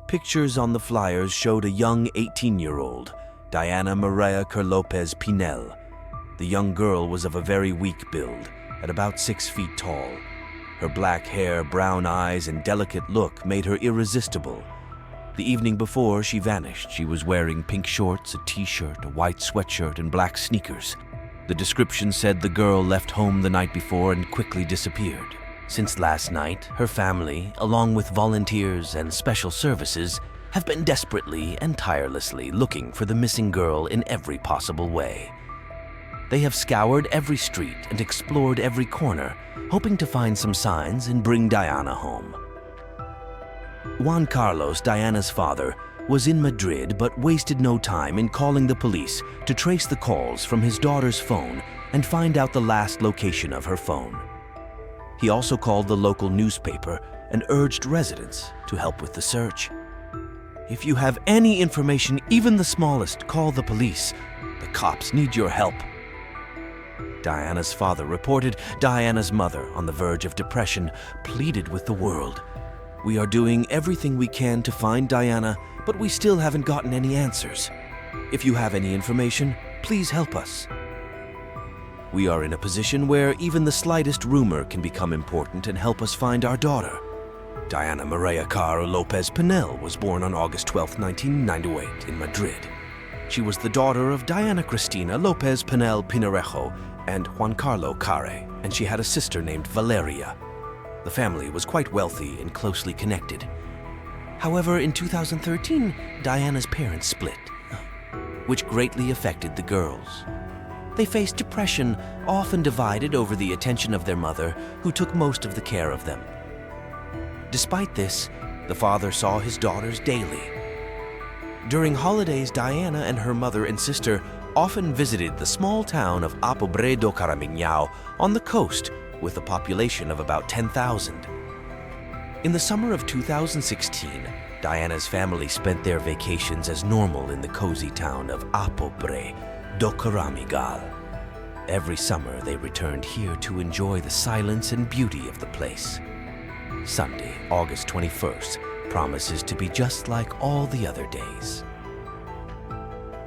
Pictures on the flyers showed a young 18-year-old, Diana Maria Lopez Pinel. The young girl was of a very weak build, at about 6 feet tall. Her black hair, brown eyes, and delicate look made her irresistible. The evening before she vanished, she was wearing pink shorts, a t-shirt, a white sweatshirt, and black sneakers. The description said the girl left home the night before and quickly disappeared. Since last night, her family, along with volunteers and special services, have been desperately and tirelessly looking for the missing girl in every possible way. They have scoured every street and explored every corner, hoping to find some signs and bring Diana home. Juan Carlos, Diana's father, was in Madrid but wasted no time in calling the police to trace the calls from his daughter's phone and find out the last location of her phone. He also called the local newspaper and urged residents to help with the search. If you have any information, even the smallest, call the police. The cops need your help. Diana's father reported Diana's mother, on the verge of depression, pleaded with the world. We are doing everything we can to find Diana, but we still haven't gotten any answers. If you have any information, please help us. We are in a position where even the slightest rumor can become important and help us find our daughter. Diana Maria Kwer Lopez Pinel was born on August 12, 1998 in Madrid. She was the daughter of Diana Cristina Lopez Pinel Pinarejo and Juan Carlo Kwer, and she had a sister named Valeria. The family was quite wealthy and closely connected. However, in 2013, Diana's parents split, which greatly affected the girls. They faced depression, often divided over the attention of their mother, who took most of the care of them. Despite this, the father saw his daughters daily. During holidays, Diana and her mother and sister often visited the small town of Apobre do Caramignao on the coast with a population of about 10,000. In the summer of 2016, Diana's family spent their vacations as normal in the cozy town of Apobre do Caramigal. Every summer they returned here to enjoy the silence and beauty of the place. Sunday, August 21st, promises to be just like all the other days.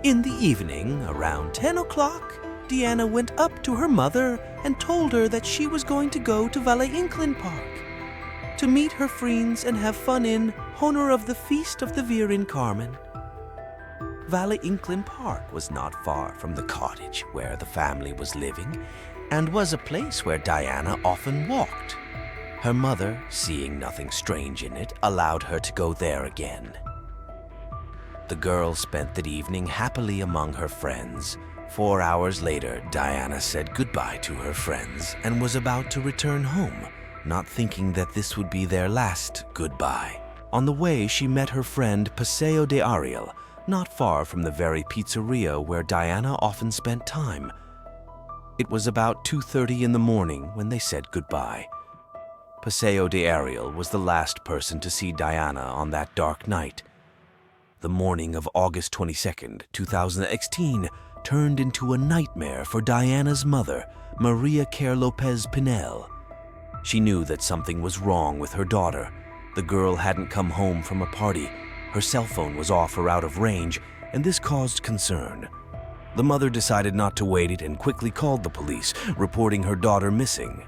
In the evening, around 10 o'clock, Diana went up to her mother and told her that she was going to go to Valle Inclán Park to meet her friends and have fun in honor of the Feast of the Virgin Carmen. Valle Inclán Park was not far from the cottage where the family was living and was a place where Diana often walked. Her mother, seeing nothing strange in it, allowed her to go there again. The girl spent that evening happily among her friends. 4 hours later, Diana said goodbye to her friends and was about to return home, not thinking that this would be their last goodbye. On the way, she met her friend Paseo de Ariel, not far from the very pizzeria where Diana often spent time. It was about 2:30 in the morning when they said goodbye. Paseo de Ariel was the last person to see Diana on that dark night. The morning of August 22nd, 2016, turned into a nightmare for Diana's mother, Maria Kwer Lopez Pinel. She knew that something was wrong with her daughter. The girl hadn't come home from a party. Her cell phone was off or out of range, and this caused concern. The mother decided not to wait and quickly called the police, reporting her daughter missing.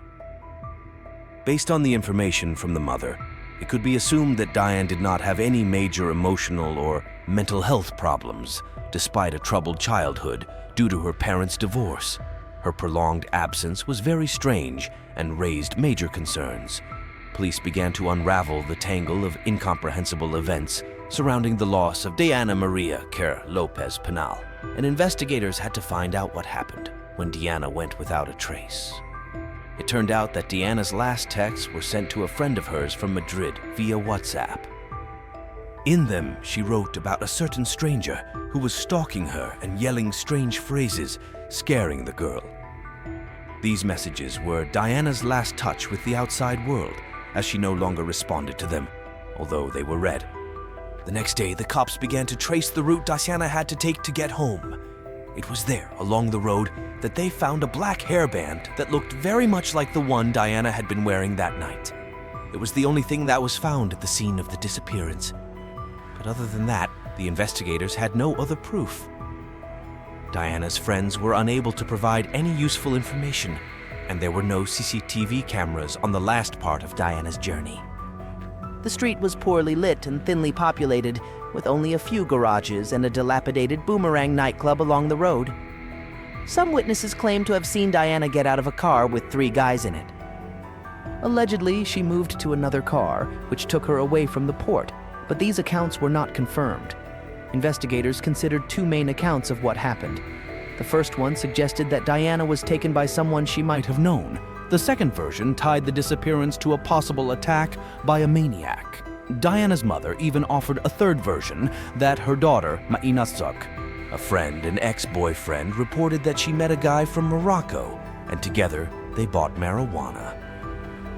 Based on the information from the mother, it could be assumed that Diane did not have any major emotional or mental health problems, despite a troubled childhood due to her parents' divorce. Her prolonged absence was very strange and raised major concerns. Police began to unravel the tangle of incomprehensible events surrounding the loss of Diana Maria Kwer Lopez Pinel, and investigators had to find out what happened when Diana went without a trace. It turned out that Diana's last texts were sent to a friend of hers from Madrid via WhatsApp. In them, she wrote about a certain stranger who was stalking her and yelling strange phrases, scaring the girl. These messages were Diana's last touch with the outside world, as she no longer responded to them, although they were read. The next day, the cops began to trace the route Diana had to take to get home. It was there, along the road, that they found a black hairband that looked very much like the one Diana had been wearing that night. It was the only thing that was found at the scene of the disappearance. But other than that, the investigators had no other proof. Diana's friends were unable to provide any useful information, and there were no CCTV cameras on the last part of Diana's journey. The street was poorly lit and thinly populated, with only a few garages and a dilapidated Boomerang nightclub along the road. Some witnesses claimed to have seen Diana get out of a car with 3 guys in it. Allegedly, she moved to another car, which took her away from the port, but these accounts were not confirmed. Investigators considered 2 main accounts of what happened. The first one suggested that Diana was taken by someone she might have known. The second version tied the disappearance to a possible attack by a maniac. Diana's mother even offered a third version that her daughter, Mainasuk, a friend and ex-boyfriend, reported that she met a guy from Morocco, and together they bought marijuana.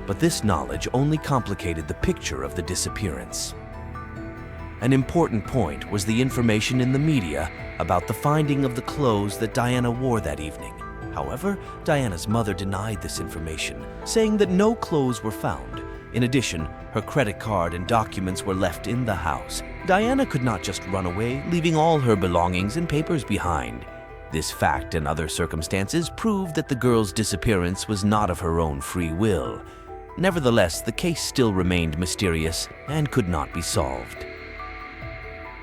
But this knowledge only complicated the picture of the disappearance. An important point was the information in the media about the finding of the clothes that Diana wore that evening. However, Diana's mother denied this information, saying that no clothes were found. In addition, her credit card and documents were left in the house. Diana could not just run away, leaving all her belongings and papers behind. This fact and other circumstances proved that the girl's disappearance was not of her own free will. Nevertheless, the case still remained mysterious and could not be solved.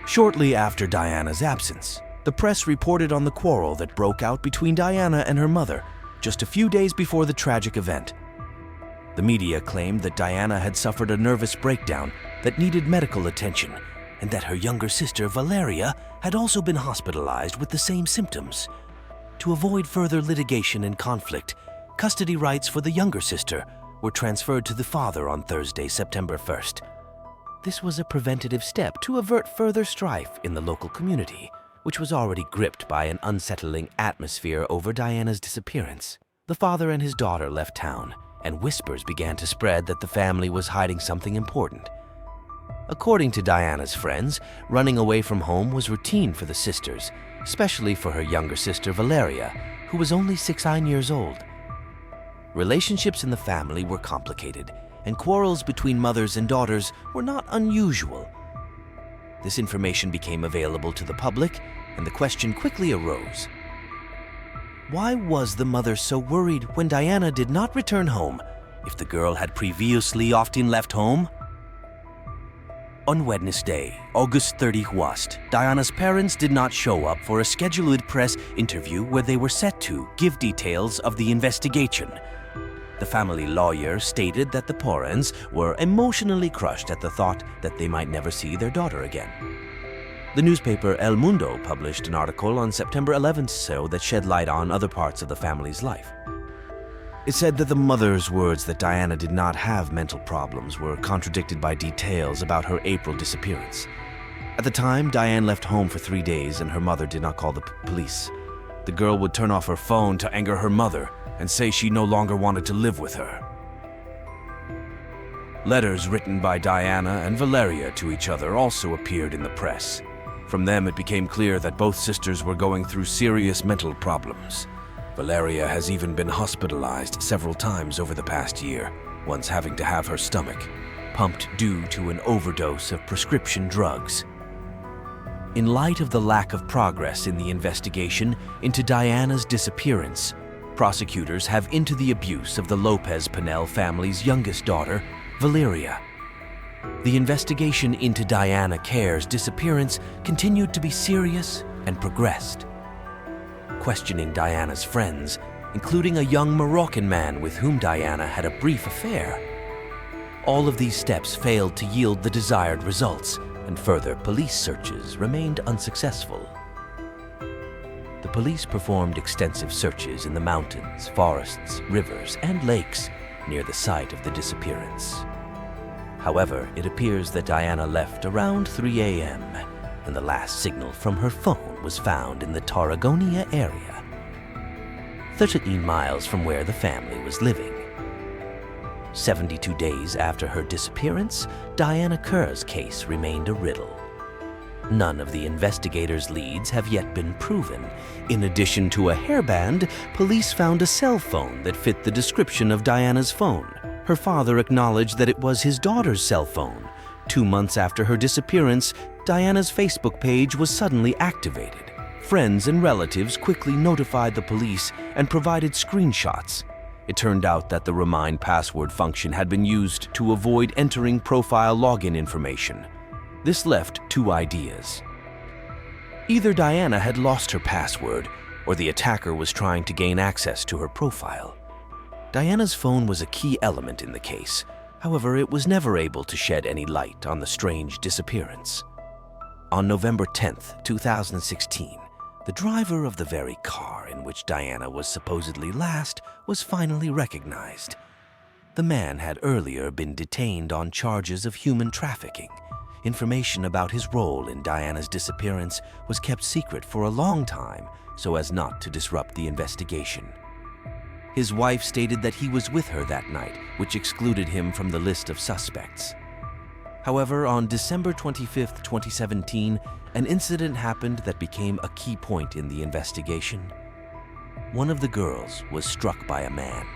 Shortly after Diana's absence, the press reported on the quarrel that broke out between Diana and her mother just a few days before the tragic event. The media claimed that Diana had suffered a nervous breakdown that needed medical attention, and that her younger sister, Valeria, had also been hospitalized with the same symptoms. To avoid further litigation and conflict, custody rights for the younger sister were transferred to the father on Thursday, September 1st. This was a preventative step to avert further strife in the local community, which was already gripped by an unsettling atmosphere over Diana's disappearance. The father and his daughter left town, and whispers began to spread that the family was hiding something important. According to Diana's friends, running away from home was routine for the sisters, especially for her younger sister Valeria, who was only 9 years old. Relationships in the family were complicated, and quarrels between mothers and daughters were not unusual. This information became available to the public, and the question quickly arose: why was the mother so worried when Diana did not return home, if the girl had previously often left home? On Wednesday, August 31st, Diana's parents did not show up for a scheduled press interview where they were set to give details of the investigation. The family lawyer stated that the parents were emotionally crushed at the thought that they might never see their daughter again. The newspaper El Mundo published an article on September 11th that shed light on other parts of the family's life. It said that the mother's words that Diana did not have mental problems were contradicted by details about her April disappearance. At the time, Diane left home for 3 days and her mother did not call the police. The girl would turn off her phone to anger her mother and say she no longer wanted to live with her. Letters written by Diana and Valeria to each other also appeared in the press. From them, it became clear that both sisters were going through serious mental problems. Valeria has even been hospitalized several times over the past year, once having to have her stomach pumped due to an overdose of prescription drugs. In light of the lack of progress in the investigation into Diana's disappearance, prosecutors have into the abuse of the Lopez Pinel family's youngest daughter, Valeria. The investigation into Diane Kwer's disappearance continued to be serious and progressed. Questioning Diana's friends, including a young Moroccan man with whom Diana had a brief affair. All of these steps failed to yield the desired results, and further police searches remained unsuccessful. The police performed extensive searches in the mountains, forests, rivers, and lakes near the site of the disappearance. However, it appears that Diana left around 3 a.m., and the last signal from her phone was found in the Tarragona area, 13 miles from where the family was living. 72 days after her disappearance, Diane Kwer's case remained a riddle. None of the investigators' leads have yet been proven. In addition to a hairband, police found a cell phone that fit the description of Diana's phone. Her father acknowledged that it was his daughter's cell phone. 2 months after her disappearance, Diana's Facebook page was suddenly activated. Friends and relatives quickly notified the police and provided screenshots. It turned out that the Remind Password function had been used to avoid entering profile login information. This left two ideas. Either Diana had lost her password, or the attacker was trying to gain access to her profile. Diana's phone was a key element in the case. However, it was never able to shed any light on the strange disappearance. On November 10th, 2016, the driver of the very car in which Diana was supposedly last was finally recognized. The man had earlier been detained on charges of human trafficking. Information about his role in Diana's disappearance was kept secret for a long time so as not to disrupt the investigation. His wife stated that he was with her that night, which excluded him from the list of suspects. However, on December 25, 2017, an incident happened that became a key point in the investigation. One of the girls was struck by a man.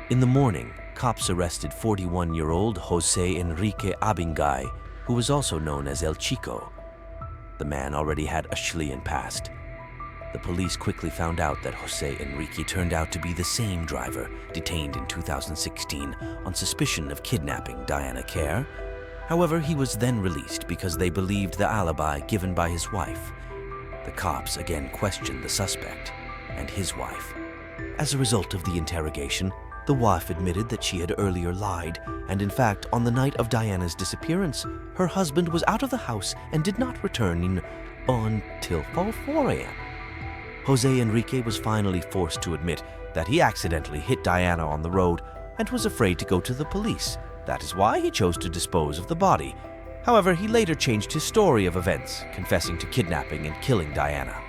In the morning, cops arrested 41-year-old Jose Enrique Abingay, who was also known as El Chico. The man already had a Chilean past. The police quickly found out that Jose Enrique turned out to be the same driver detained in 2016 on suspicion of kidnapping Diane Kwer. However, he was then released because they believed the alibi given by his wife. The cops again questioned the suspect and his wife. As a result of the interrogation, the wife admitted that she had earlier lied, and in fact, on the night of Diana's disappearance, her husband was out of the house and did not return until 4 a.m. Jose Enrique was finally forced to admit that he accidentally hit Diana on the road and was afraid to go to the police. That is why he chose to dispose of the body. However, he later changed his story of events, confessing to kidnapping and killing Diana.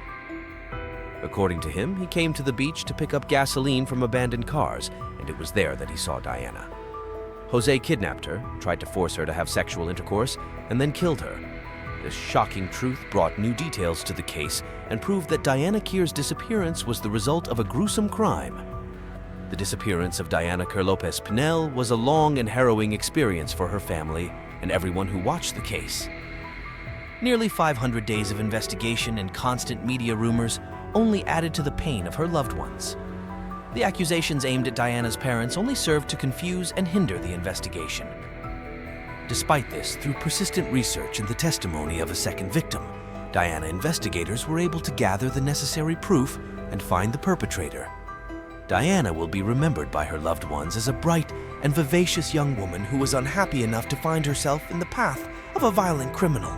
According to him, he came to the beach to pick up gasoline from abandoned cars, and it was there that he saw Diana. Jose kidnapped her, tried to force her to have sexual intercourse, and then killed her. This shocking truth brought new details to the case and proved that Diana Kwer's disappearance was the result of a gruesome crime. The disappearance of Diana Kwer Pinel was a long and harrowing experience for her family and everyone who watched the case. Nearly 500 days of investigation and constant media rumors only added to the pain of her loved ones. The accusations aimed at Diana's parents only served to confuse and hinder the investigation. Despite this, through persistent research and the testimony of a second victim, Diana investigators were able to gather the necessary proof and find the perpetrator. Diana will be remembered by her loved ones as a bright and vivacious young woman who was unhappy enough to find herself in the path of a violent criminal.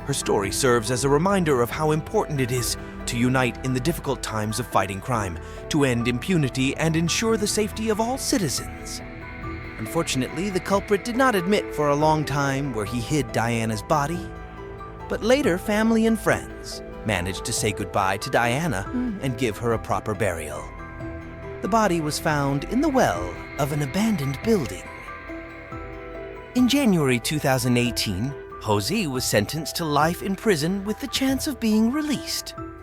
Her story serves as a reminder of how important it is to unite in the difficult times of fighting crime, to end impunity and ensure the safety of all citizens. Unfortunately, the culprit did not admit for a long time where he hid Diana's body, but later family and friends managed to say goodbye to Diana and give her a proper burial. The body was found in the well of an abandoned building. In January 2018, Jose was sentenced to life in prison with the chance of being released.